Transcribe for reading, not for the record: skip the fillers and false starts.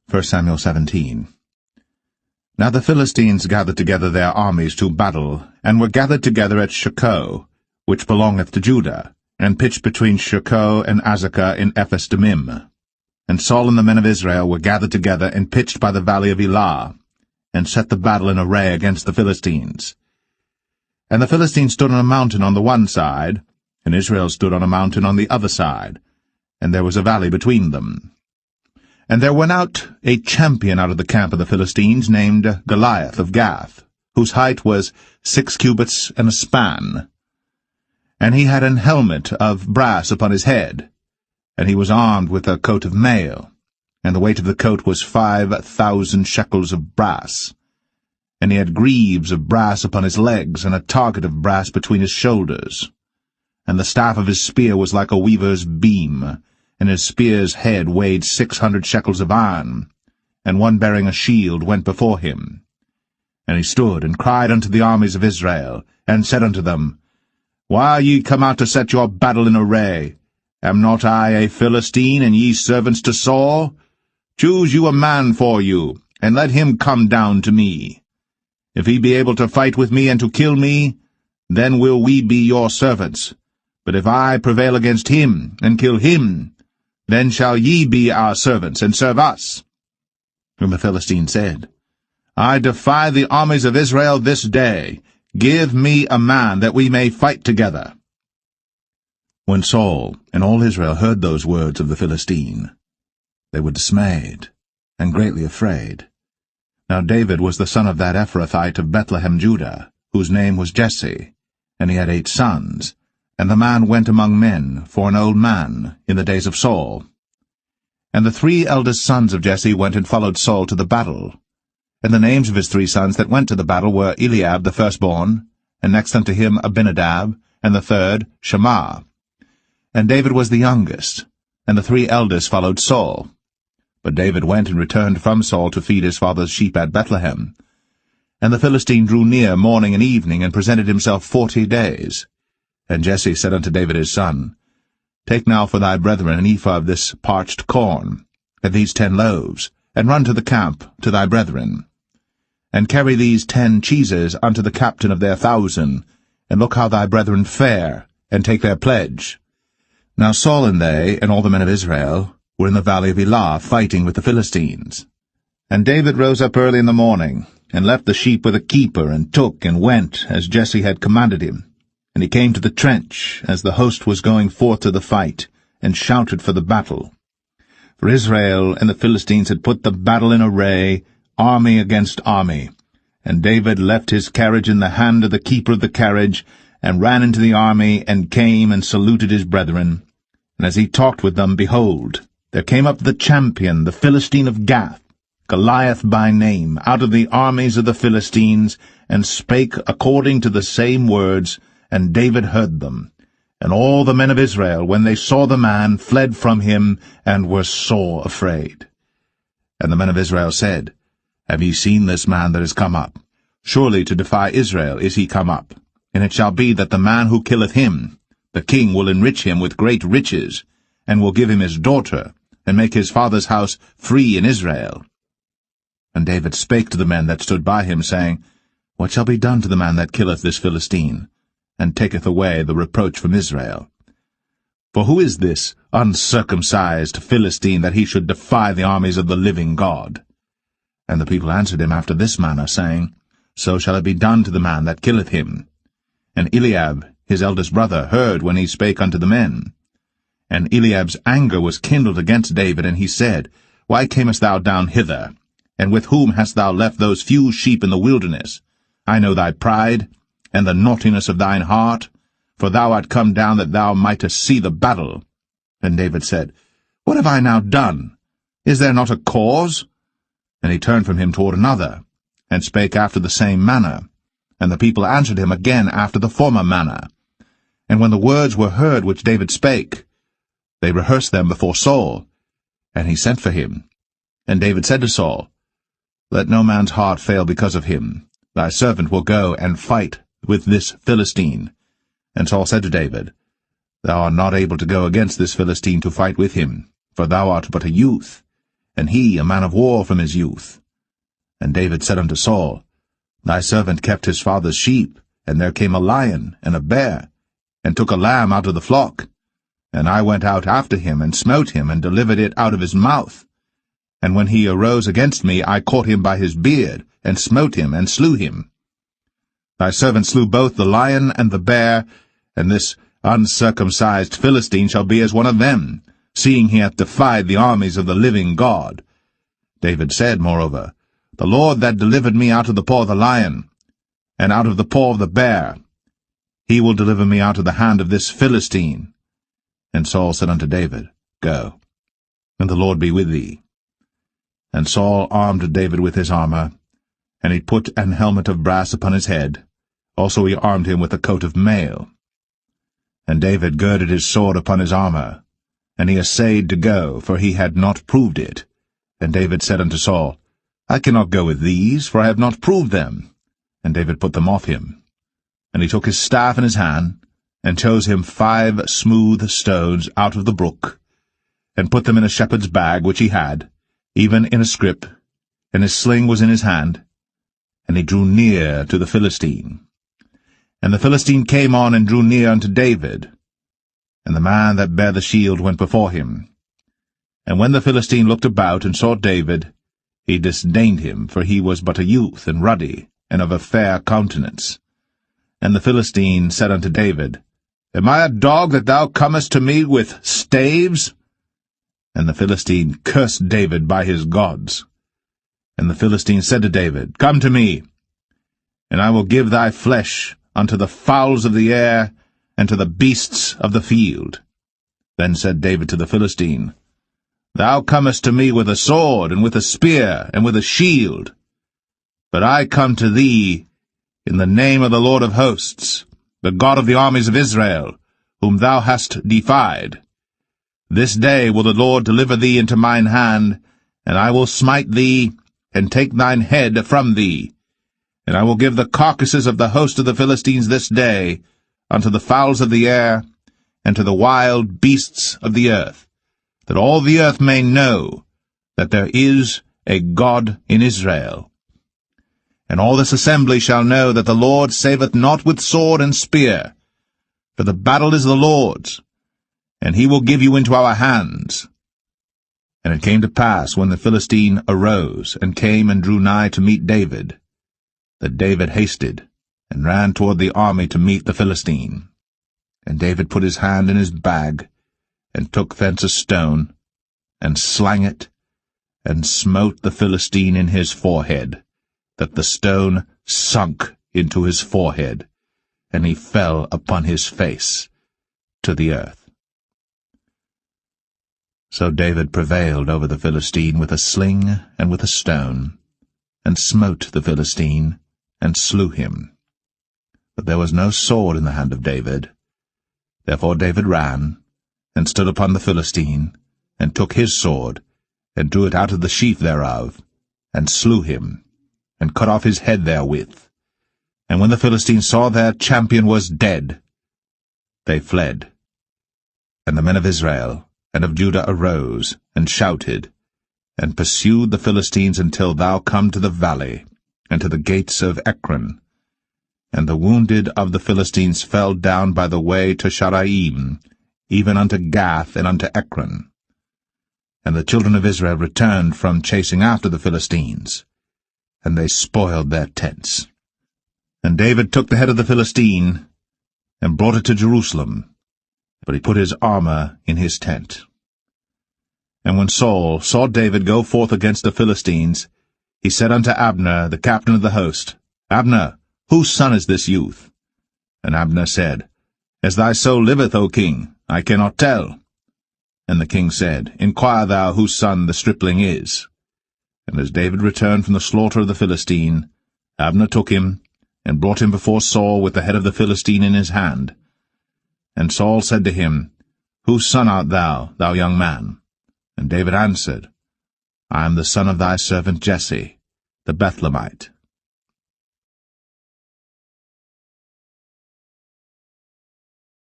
1 Samuel 17. Now the Philistines gathered together their armies to battle, and were gathered together at Sokon, which belongeth to Judah, and pitched between Sokon and Asekan in Dammimin. And Saul and the men of Israel were gathered together and pitched by the valley of Elah, and set the battle in array against the Philistines. And the Philistines stood on a mountain on the one side, and Israel stood on a mountain on the other side, and there was a valley between them. And there went out a champion out of the camp of the Philistines, named Goliath of Gath, whose height was 6 cubits and a span. And he had an helmet of brass upon his head, and he was armed with a coat of mail, and the weight of the coat was 5,000 shekels of brass. And he had greaves of brass upon his legs, and a target of brass between his shoulders. And the staff of his spear was like a weaver's beam, and his spear's head weighed 600 shekels of iron, and one bearing a shield went before him. And he stood and cried unto the armies of Israel, and said unto them, Why are ye come out to set your battle in array? Am not I a Philistine, and ye servants to Saul? Choose you a man for you, and let him come down to me. If he be able to fight with me and to kill me, then will we be your servants. But if I prevail against him, and kill him, then shall ye be our servants, and serve us. Whom the Philistine said, I defy the armies of Israel this day. Give me a man, that we may fight together. When Saul and all Israel heard those words of the Philistine, they were dismayed, and greatly afraid. Now David was the son of that Ephrathite of Bethlehem, Judah, whose name was Jesse, and he had 8 sons. And the man went among men for an old man in the days of Saul. And the 3 eldest sons of Jesse went and followed Saul to the battle. And the names of his 3 sons that went to the battle were Eliab the firstborn, and next unto him Abinadab, and the third Shammah. And David was the youngest, and the 3 eldest followed Saul. But David went and returned from Saul to feed his father's sheep at Bethlehem. And the Philistine drew near morning and evening, and presented himself 40 days. And Jesse said unto David his son, Take now for thy brethren an ephah of this parched corn, and these 10 loaves, and run to the camp to thy brethren. And carry these 10 cheeses unto the captain of their 1,000, and look how thy brethren fare, and take their pledge. Now Saul and they, and all the men of Israel, were in the valley of Elah, fighting with the Philistines. And David rose up early in the morning, and left the sheep with a keeper, and took and went, as Jesse had commanded him. And he came to the trench, as the host was going forth to the fight, and shouted for the battle. For Israel and the Philistines had put the battle in array, army against army. And David left his carriage in the hand of the keeper of the carriage, and ran into the army, and came and saluted his brethren. And as he talked with them, behold, there came up the champion, the Philistine of Gath, Goliath by name, out of the armies of the Philistines, and spake according to the same words, and David heard them. And all the men of Israel, when they saw the man, fled from him, and were sore afraid. And the men of Israel said, Have ye seen this man that is come up? Surely to defy Israel is he come up. And it shall be that the man who killeth him, the king will enrich him with great riches, and will give him his daughter, and make his father's house free in Israel. And David spake to the men that stood by him, saying, What shall be done to the man that killeth this Philistine, and taketh away the reproach from Israel? For who is this uncircumcised Philistine, that he should defy the armies of the living God? And the people answered him after this manner, saying, So shall it be done to the man that killeth him. And Eliab, his eldest brother, heard when he spake unto the men. And Eliab's anger was kindled against David, and he said, Why camest thou down hither? And with whom hast thou left those few sheep in the wilderness? I know thy pride, and the naughtiness of thine heart, for thou art come down that thou mightest see the battle. And David said, What have I now done? Is there not a cause? And he turned from him toward another, and spake after the same manner. And the people answered him again after the former manner. And when the words were heard which David spake, they rehearsed them before Saul. And he sent for him. And David said to Saul, Let no man's heart fail because of him. Thy servant will go and fight with this Philistine. And Saul said to David, Thou art not able to go against this Philistine to fight with him, for thou art but a youth, and he a man of war from his youth. And David said unto Saul, Thy servant kept his father's sheep, and there came a lion and a bear, and took a lamb out of the flock. And I went out after him, and smote him, and delivered it out of his mouth. And when he arose against me, I caught him by his beard, and smote him, and slew him. Thy servant slew both the lion and the bear, and this uncircumcised Philistine shall be as one of them, seeing he hath defied the armies of the living God. David said, moreover, The Lord that delivered me out of the paw of the lion, and out of the paw of the bear, he will deliver me out of the hand of this Philistine. And Saul said unto David, Go, and the Lord be with thee. And Saul armed David with his armor, and he put an helmet of brass upon his head. Also he armed him with a coat of mail. And David girded his sword upon his armor, and he essayed to go, for he had not proved it. And David said unto Saul, I cannot go with these, for I have not proved them. And David put them off him. And he took his staff in his hand, and chose him 5 smooth stones out of the brook, and put them in a shepherd's bag which he had, even in a scrip, and his sling was in his hand. And he drew near to the Philistine. And the Philistine came on and drew near unto David, and the man that bare the shield went before him. And when the Philistine looked about and saw David, he disdained him, for he was but a youth, and ruddy, and of a fair countenance. And the Philistine said unto David, Am I a dog that thou comest to me with staves? And the Philistine cursed David by his gods. And the Philistine said to David, Come to me, and I will give thy flesh unto the fowls of the air, and to the beasts of the field. Then said David to the Philistine, Thou comest to me with a sword, and with a spear, and with a shield. But I come to thee in the name of the Lord of hosts, the God of the armies of Israel, whom thou hast defied. This day will the Lord deliver thee into mine hand, and I will smite thee, and take thine head from thee. And I will give the carcasses of the host of the Philistines this day unto the fowls of the air, and to the wild beasts of the earth, that all the earth may know that there is a God in Israel. And all this assembly shall know that the Lord saveth not with sword and spear, for the battle is the Lord's, and he will give you into our hands. And it came to pass, when the Philistine arose, and came and drew nigh to meet David, that David hasted, and ran toward the army to meet the Philistine. And David put his hand in his bag, and took thence a stone, and slang it, and smote the Philistine in his forehead, that the stone sunk into his forehead, and he fell upon his face to the earth. So David prevailed over the Philistine with a sling and with a stone, and smote the Philistine, and slew him. But there was no sword in the hand of David. Therefore David ran, and stood upon the Philistine, and took his sword, and drew it out of the sheath thereof, and slew him, and cut off his head therewith. And when the Philistines saw their champion was dead, they fled. And the men of Israel and of Judah arose, and shouted, and pursued the Philistines until thou come to the valley, and to the gates of Ekron. And the wounded of the Philistines fell down by the way to Sharaim, even unto Gath and unto Ekron. And the children of Israel returned from chasing after the Philistines, and they spoiled their tents. And David took the head of the Philistine, and brought it to Jerusalem, but he put his armor in his tent. And when Saul saw David go forth against the Philistines, he said unto Abner, the captain of the host, Abner, whose son is this youth? And Abner said, As thy soul liveth, O king, I cannot tell. And the king said, Inquire thou whose son the stripling is. And as David returned from the slaughter of the Philistine, Abner took him, and brought him before Saul with the head of the Philistine in his hand. And Saul said to him, Whose son art thou, thou young man? And David answered, I am the son of thy servant Jesse, the Bethlehemite.